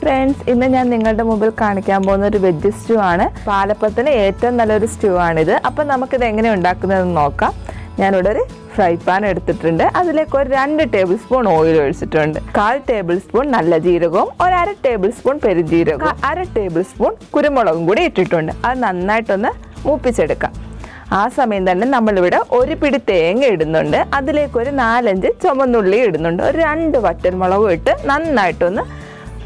Friends, ഇന്ന് ഞാൻ നിങ്ങളുടെ മുമ്പിൽ കാണിക്കാൻ പോകുന്ന ഒരു വെജ് സ്റ്റൂ ആണ്. പാലപ്പത്തിന് ഏറ്റവും നല്ലൊരു സ്റ്റൂ ആണിത്. അപ്പം നമുക്കിത് എങ്ങനെ ഉണ്ടാക്കുന്നതെന്ന് നോക്കാം. ഞാനിവിടെ ഒരു ഫ്രൈ പാൻ എടുത്തിട്ടുണ്ട്. അതിലേക്ക് ഒരു 2 ടേബിൾ സ്പൂൺ ഓയിൽ ഒഴിച്ചിട്ടുണ്ട്. 1/4 ടേബിൾ സ്പൂൺ നല്ല ജീരകവും 1/2 ടേബിൾ സ്പൂൺ പെരുംജീരകവും 1/2 ടേബിൾ സ്പൂൺ കുരുമുളകും കൂടി ഇട്ടിട്ടുണ്ട്. അത് നന്നായിട്ടൊന്ന് മൂപ്പിച്ചെടുക്കാം. ആ സമയം തന്നെ നമ്മളിവിടെ ഒരു പിടി തേങ്ങ ഇടുന്നുണ്ട്. അതിലേക്ക് ഒരു 4-5 ചുമന്നുള്ളി ഇടുന്നുണ്ട്. ഒരു 2 വറ്റൽമുളകും ഇട്ട് നന്നായിട്ടൊന്ന്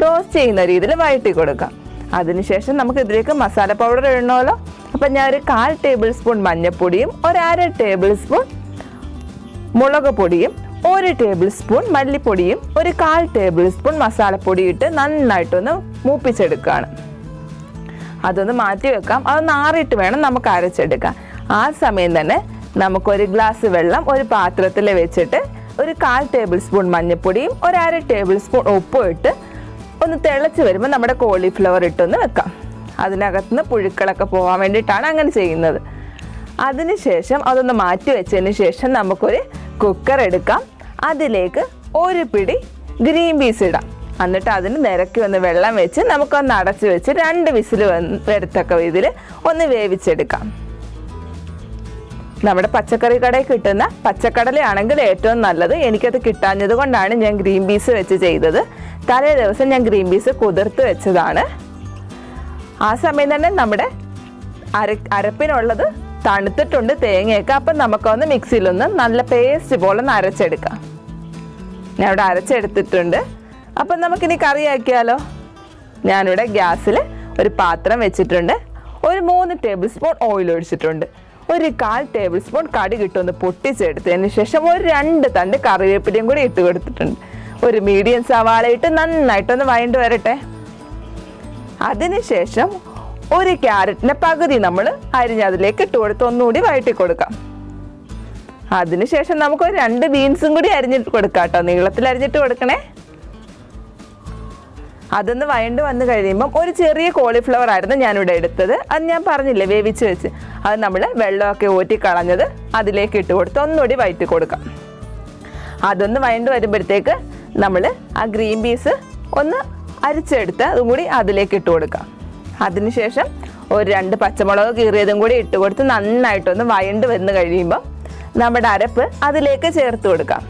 റോസ്റ്റ് ചെയ്യുന്ന രീതിയിൽ വഴറ്റി കൊടുക്കാം. അതിനുശേഷം നമുക്ക് ഇതിലേക്ക് മസാല പൗഡർ ഇടണമല്ലോ. അപ്പം ഞാൻ ഒരു 1/4 ടേബിൾ സ്പൂൺ മഞ്ഞൾപ്പൊടിയും 1/2 ടേബിൾ സ്പൂൺ മുളക് പൊടിയും 1 ടേബിൾ സ്പൂൺ മല്ലിപ്പൊടിയും 1/4 ടേബിൾ സ്പൂൺ മസാലപ്പൊടി ഇട്ട് നന്നായിട്ടൊന്ന് മൂപ്പിച്ചെടുക്കുകയാണ്. അതൊന്ന് മാറ്റി വെക്കാം. അതൊന്ന് ആറിയിട്ട് വേണം നമുക്ക് അരച്ചെടുക്കാൻ. ആ സമയം തന്നെ നമുക്കൊരു ഗ്ലാസ് വെള്ളം ഒരു പാത്രത്തിൽ വെച്ചിട്ട് ഒരു 1/4 ടേബിൾ സ്പൂൺ മഞ്ഞൾപ്പൊടിയും 1/2 ടേബിൾ സ്പൂൺ ഉപ്പും ഇട്ട് ഒന്ന് തിളച്ച് വരുമ്പോൾ നമ്മുടെ കോളിഫ്ലവർ ഇട്ടൊന്ന് വെക്കാം. അതിനകത്തുനിന്ന് പുഴുക്കളൊക്കെ പോകാൻ വേണ്ടിയിട്ടാണ് അങ്ങനെ ചെയ്യുന്നത്. അതിനുശേഷം അതൊന്ന് മാറ്റി വെച്ചതിന് ശേഷം നമുക്കൊരു കുക്കർ എടുക്കാം. അതിലേക്ക് ഒരു പിടി ഗ്രീൻ പീസ് ഇടാം. എന്നിട്ട് അതിന് നിരക്കി ഒന്ന് വെള്ളം വെച്ച് നമുക്കൊന്ന് അടച്ച് വെച്ച് 2 വിസിൽ വരത്തക്ക ഇതിൽ ഒന്ന് വേവിച്ചെടുക്കാം. നമ്മുടെ പച്ചക്കറി കടയിൽ കിട്ടുന്ന പച്ചക്കടലയാണെങ്കിൽ ഏറ്റവും നല്ലത്. എനിക്കത് കിട്ടാഞ്ഞത് കൊണ്ടാണ് ഞാൻ ഗ്രീൻ പീസ് വെച്ച് ചെയ്തത്. തലേ ദിവസം ഞാൻ ഗ്രീൻ പീസ് കുതിർത്ത് വെച്ചതാണ്. ആ സമയം തന്നെ നമ്മുടെ അരപ്പിനുള്ളത് തണുത്തിട്ടുണ്ട് തേങ്ങയൊക്കെ. അപ്പം നമുക്കൊന്ന് മിക്സിയിലൊന്ന് നല്ല പേസ്റ്റ് പോലെ ഒന്ന് അരച്ചെടുക്കാം. ഞാൻ ഇവിടെ അരച്ചെടുത്തിട്ടുണ്ട്. അപ്പം നമുക്കിനി കറിയാക്കിയാലോ. ഞാനിവിടെ ഗ്യാസിൽ ഒരു പാത്രം വെച്ചിട്ടുണ്ട്. ഒരു 3 ടേബിൾ സ്പൂൺ ഓയിൽ ഒഴിച്ചിട്ടുണ്ട്. ഒരു 1/4 ടേബിൾ സ്പൂൺ കടുക് ഇട്ടൊന്ന് പൊട്ടിച്ചെടുത്തതിന് ശേഷം ഒരു 2 തണ്ട് കറിവേപ്പിലയും കൂടി ഇട്ട് കൊടുത്തിട്ടുണ്ട്. ഒരു മീഡിയം സവാള ഇട്ട് നന്നായിട്ടൊന്ന് വഴണ്ട് വരട്ടെ. അതിനുശേഷം ഒരു ക്യാരറ്റിൻ്റെ പകുതി നമ്മൾ അരിഞ്ഞതിലേക്ക് ഇട്ട് കൊടുത്ത് ഒന്നുകൂടി വഴറ്റി കൊടുക്കാം. അതിനുശേഷം നമുക്ക് ഒരു 2 ബീൻസും കൂടി അരിഞ്ഞിട്ട് കൊടുക്കാം കേട്ടോ. നീളത്തിൽ അരിഞ്ഞിട്ട് കൊടുക്കണേ. അതൊന്ന് വഴണ്ട് വന്ന് കഴിയുമ്പം ഒരു ചെറിയ കോളിഫ്ലവർ ആയിരുന്നു ഞാനിവിടെ എടുത്തത്. അത് ഞാൻ പറഞ്ഞില്ലേ വേവിച്ച് വെച്ച്. അത് നമ്മൾ വെള്ളമൊക്കെ ഊറ്റി കളഞ്ഞത് അതിലേക്ക് ഇട്ട് കൊടുത്ത് ഒന്നുകൂടി വഴറ്റി കൊടുക്കാം. അതൊന്ന് വഴണ്ട് വരുമ്പോഴത്തേക്ക് നമ്മൾ ആ ഗ്രീൻ പീസ് ഒന്ന് അരിച്ചെടുത്ത് അതും കൂടി അതിലേക്ക് ഇട്ട് കൊടുക്കാം. അതിനുശേഷം ഒരു 2 പച്ചമുളക് കീറിയതും കൂടി ഇട്ട് കൊടുത്ത് നന്നായിട്ടൊന്ന് വഴണ്ട് വന്ന് കഴിയുമ്പം നമ്മുടെ അരപ്പ് അതിലേക്ക് ചേർത്ത് കൊടുക്കാം.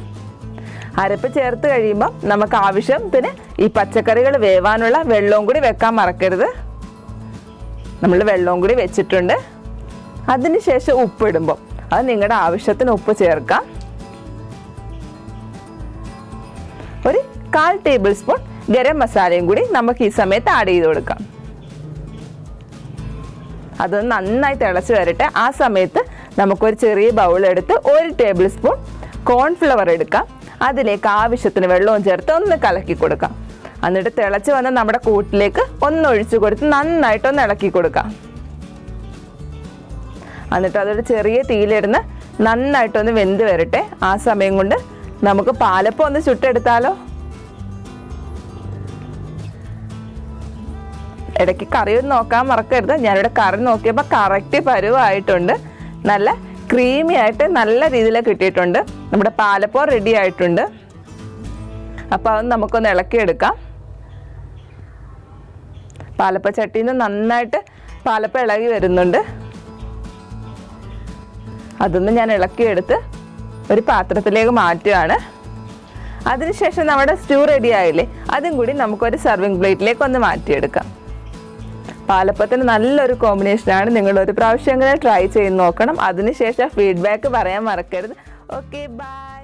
അരപ്പ് ചേർത്ത് കഴിയുമ്പോൾ നമുക്ക് ആവശ്യത്തിന് ഈ പച്ചക്കറികൾ വേവാനുള്ള വെള്ളവും കൂടി വെക്കാൻ മറക്കരുത്. നമ്മൾ വെള്ളവും കൂടി വെച്ചിട്ടുണ്ട്. അതിനുശേഷം ഉപ്പ് ഇടുമ്പോൾ അത് നിങ്ങളുടെ ആവശ്യത്തിന് ഉപ്പ് ചേർക്കാം. ഒരു 1/4 ടേബിൾ സ്പൂൺ ഗരം മസാലയും കൂടി നമുക്ക് ഈ സമയത്ത് ആഡ് ചെയ്ത് കൊടുക്കാം. അതൊന്ന് നന്നായി തിളച്ച് വരട്ടെ. ആ സമയത്ത് നമുക്കൊരു ചെറിയ ബൗൾ എടുത്ത് 1 ടേബിൾ സ്പൂൺ കോൺഫ്ലവർ എടുക്കാം. അതിലേക്ക് ആവശ്യത്തിന് വെള്ളവും ചേർത്ത് ഒന്ന് കലക്കി കൊടുക്കാം. എന്നിട്ട് തിളച്ച് വന്ന് നമ്മുടെ കൂട്ടിലേക്ക് ഒന്ന് ഒഴിച്ചു കൊടുത്ത് നന്നായിട്ടൊന്ന് ഇളക്കി കൊടുക്കാം. എന്നിട്ട് അതൊരു ചെറിയ തീയിലിരുന്ന് നന്നായിട്ടൊന്ന് വെന്ത് വരട്ടെ. ആ സമയം കൊണ്ട് നമുക്ക് പാലപ്പം ഒന്ന് ചുട്ടെടുത്താലോ. ഇടയ്ക്ക് കറി ഒന്ന് നോക്കാൻ മറക്കരുത്. ഞാനിവിടെ കറി നോക്കിയപ്പോൾ കറക്റ്റ് പരുവായിട്ടുണ്ട്. നല്ല ക്രീമി ആയിട്ട് നല്ല രീതിയിൽ കിട്ടിയിട്ടുണ്ട്. നമ്മുടെ പാലപ്പം റെഡി ആയിട്ടുണ്ട്. അപ്പോൾ അത് നമുക്കൊന്ന് ഇളക്കിയെടുക്കാം. പാലപ്പ ചട്ടിയിൽ നിന്ന് നന്നായിട്ട് പാലപ്പം ഇളകി വരുന്നുണ്ട്. അതൊന്ന് ഞാൻ ഇളക്കിയെടുത്ത് ഒരു പാത്രത്തിലേക്ക് മാറ്റുകയാണ്. അതിനുശേഷം നമ്മുടെ സ്റ്റൂ റെഡി ആയില്ലേ, അതും കൂടി നമുക്കൊരു സർവിങ് പ്ലേറ്റിലേക്ക് ഒന്ന് മാറ്റിയെടുക്കാം. പാലപ്പത്തിന് നല്ലൊരു കോമ്പിനേഷനാണ്. നിങ്ങളൊരു പ്രാവശ്യം എങ്ങനെ ട്രൈ ചെയ്ത് നോക്കണം. അതിനുശേഷം ഫീഡ്ബാക്ക് പറയാൻ മറക്കരുത്. Okay, by.